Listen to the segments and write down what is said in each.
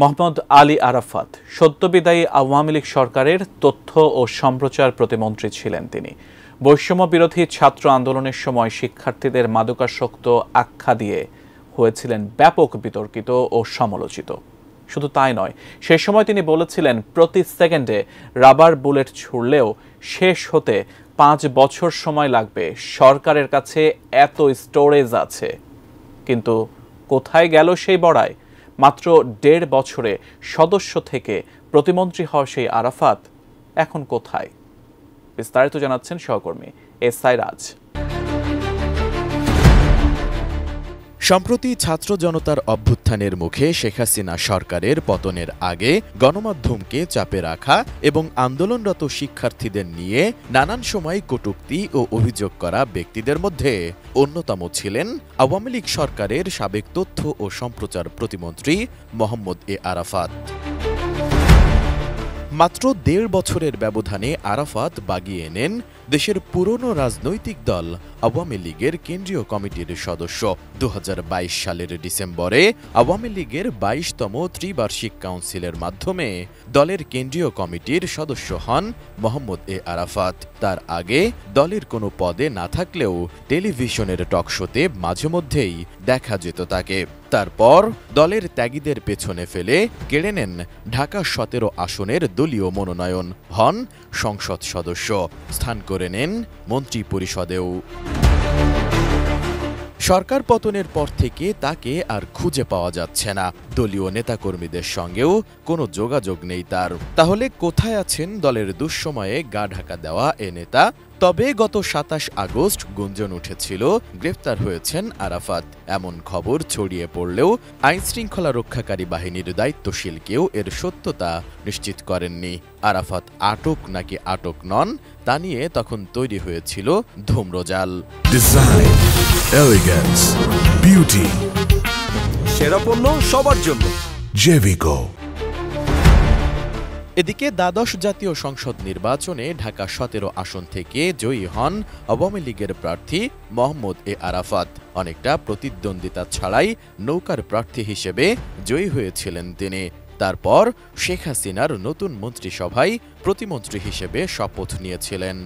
মোহাম্মদ আলী আরাফাত সদ্যবিদায়ী আওয়ামী লীগ সরকারের তথ্য ও সম্প্রচার প্রতিমন্ত্রী ছিলেন তিনি। বৈষম্য বিরোধী ছাত্র আন্দোলনের সময় শিক্ষার্থীদের মাদকাসক্ত আখ্যা দিয়ে হয়েছিলেন ব্যাপক বিতর্কিত ও সমালোচিত। শুধু তাই নয়, সে সময় তিনি বলেছিলেন প্রতি সেকেন্ডে রাবার বুলেট ছুড়লেও শেষ হতে 5 বছর সময় লাগবে, সরকারের কাছে এত স্টোরেজ আছে। কিন্তু কোথায় গেল সেই বড়াই? মাত্র 1.5 বছরে সদস্য থেকে প্রতিমন্ত্রী হওয়া সেই আরাফাত এখন কোথায়? বিস্তারিত জানাচ্ছেন সহকর্মী এসআই রাজ। সম্প্রতি ছাত্র জনতার অভ্যুত্থানের মুখে শেখ হাসিনা সরকারের পতনের আগে গণমাধ্যমকে চাপে রাখা এবং আন্দোলনরত শিক্ষার্থীদের নিয়ে নানান সময় কটূক্তি ও অভিযোগ করা ব্যক্তিদের মধ্যে অন্যতম ছিলেন আওয়ামী লীগ সরকারের সাবেক তথ্য ও সম্প্রচার প্রতিমন্ত্রী মোহাম্মদ এ আরাফাত। মাত্র 1.5 বছরের ব্যবধানে আরাফাত বাগিয়ে নেন দেশের পুরনো রাজনৈতিক দল আওয়ামী লীগের কেন্দ্রীয় কমিটির সদস্য। 2022 সালের ডিসেম্বরে আওয়ামী লীগের 22তম ত্রিবার্ষিক কাউন্সিলের মাধ্যমে দলের কেন্দ্রীয় কমিটির সদস্য হন মোহাম্মদ এ আরাফাত। তার আগে দলের কোনো পদে না থাকলেও টেলিভিশনের টকশোতে মাঝে মধ্যেই দেখা যেত তাকে। তারপর দলের ত্যাগীদের পেছনে ফেলে কেড়ে নেন ঢাকা 17 আসনের দলীয় মনোনয়ন, হন সংসদ সদস্য, স্থান করে নেন মন্ত্রী পরিষদেও। সরকার পতনের পর থেকে তাকে আর খুঁজে পাওয়া যাচ্ছে না। দলীয় নেতাকর্মীদের সঙ্গেও কোনো যোগাযোগ নেই তার। তাহলে কোথায় আছেন দলের দুঃসময়ে গা ঢাকা দেওয়া এ নেতা? তবে গত 27 আগস্ট গুঞ্জন উঠেছিল গ্রেফতার হয়েছেন আরাফাত। এমন খবর ছড়িয়ে পড়লেও আইনশৃঙ্খলা রক্ষাকারী বাহিনীর দায়িত্বশীল কেউ এর সত্যতা নিশ্চিত করেননি। আরাফাত আটক নাকি আটক নন তা নিয়ে তখন তৈরি হয়েছিল ধূম্রজাল। ডিজাইন, এলিগেন্স, বিউটি, সেরা পণ্য সবার জন্য জেভিকো। এদিকে দ্বাদশ জাতীয় সংসদ নির্বাচনে ঢাকা 17 আসন থেকে জয়ী হন আওয়ামী লীগের প্রার্থী মোহাম্মদ এ আরাফাত। অনেকটা প্রতিদ্বন্দ্বিতা ছাড়াই নৌকার প্রার্থী হিসেবে জয়ী হয়েছিলেন তিনি। তারপর শেখ হাসিনার নতুন মন্ত্রিসভায় প্রতিমন্ত্রী হিসেবে শপথ নিয়েছিলেন।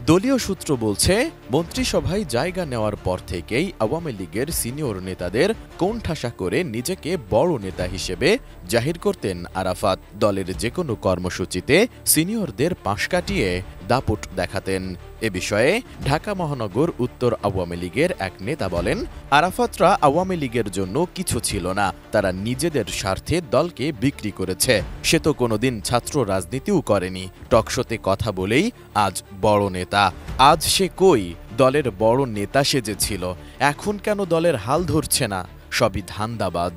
দলীয় সূত্র বলছে, মন্ত্রিসভায় জায়গা নেওয়ার পর থেকেই আওয়ামী লীগের সিনিয়র নেতাদের কোণঠাসা করে নিজেকে বড় নেতা হিসেবে জাহির করতেন আরাফাত। দলের যে কোনো কর্মসূচিতে সিনিয়রদের পাশ কাটিয়ে দাপট দেখাতেন। এ বিষয়ে ঢাকা মহানগর উত্তর আওয়ামী লীগের এক নেতা বলেন, আরাফাতরা আওয়ামী লীগের জন্য কিছু ছিল না, তারা নিজেদের স্বার্থে দলকে বিক্রি করেছে। সে তো কোনোদিন ছাত্র রাজনীতিও করেনি, টকশোতে কথা বলেই আজ বড় নেতা। আজ সে কই? দলের বড় নেতা সেজেছিল, এখন কেন দলের হাল ধরছে না? সবই ধান্দাবাজ।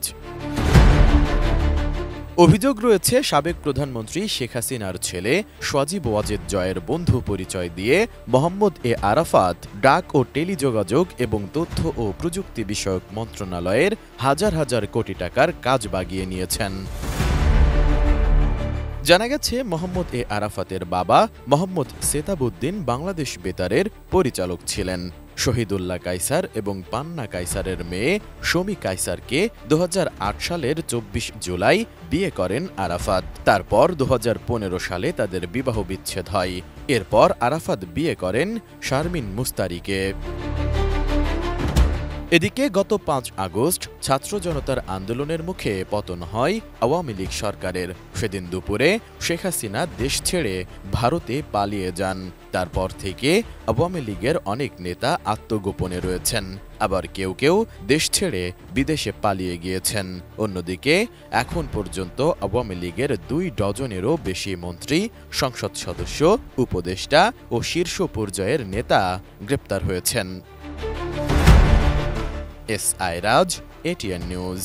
অভিযোগ রয়েছে সাবেক প্রধানমন্ত্রী শেখ হাসিনার ছেলে সজীব ওয়াজেদ জয়ের বন্ধু পরিচয় দিয়ে মোহাম্মদ এ আরাফাত ডাক ও টেলিযোগাযোগ এবং তথ্য ও প্রযুক্তি বিষয়ক মন্ত্রণালয়ের হাজার হাজার কোটি টাকার কাজ বাগিয়ে নিয়েছেন। জানা গেছে, মোহাম্মদ এ আরাফাতের বাবা মোহাম্মদ সেতাবউদ্দিন বাংলাদেশ বেতারের পরিচালক ছিলেন। শহীদুল্লাহ কায়সার এবং পান্না কায়সারের মেয়ে শমী কায়সারকে 2008 সালের 24 জুলাই বিয়ে করেন আরাফাত। তারপর 2015 সালে তাদের বিবাহ বিচ্ছেদ হয়। এরপর আরাফাত বিয়ে করেন শারমিন মুস্তারিকে। এদিকে গত 5 আগস্ট ছাত্র জনতার আন্দোলনের মুখে পতন হয় আওয়ামী লীগ সরকারের। সেদিন দুপুরে শেখ হাসিনা দেশ ছেড়ে ভারতে পালিয়ে যান। তারপর থেকে আওয়ামী লীগের অনেক নেতা আত্মগোপনে রয়েছেন, আবার কেউ কেউ দেশ ছেড়ে বিদেশে পালিয়ে গিয়েছেন। অন্যদিকে এখন পর্যন্ত আওয়ামী লীগের 2 ডজনেরও বেশি মন্ত্রী, সংসদ সদস্য, উপদেষ্টা ও শীর্ষ পর্যায়ের নেতা গ্রেপ্তার হয়েছেন। এসআই রাজ, এটিএন নিউজ।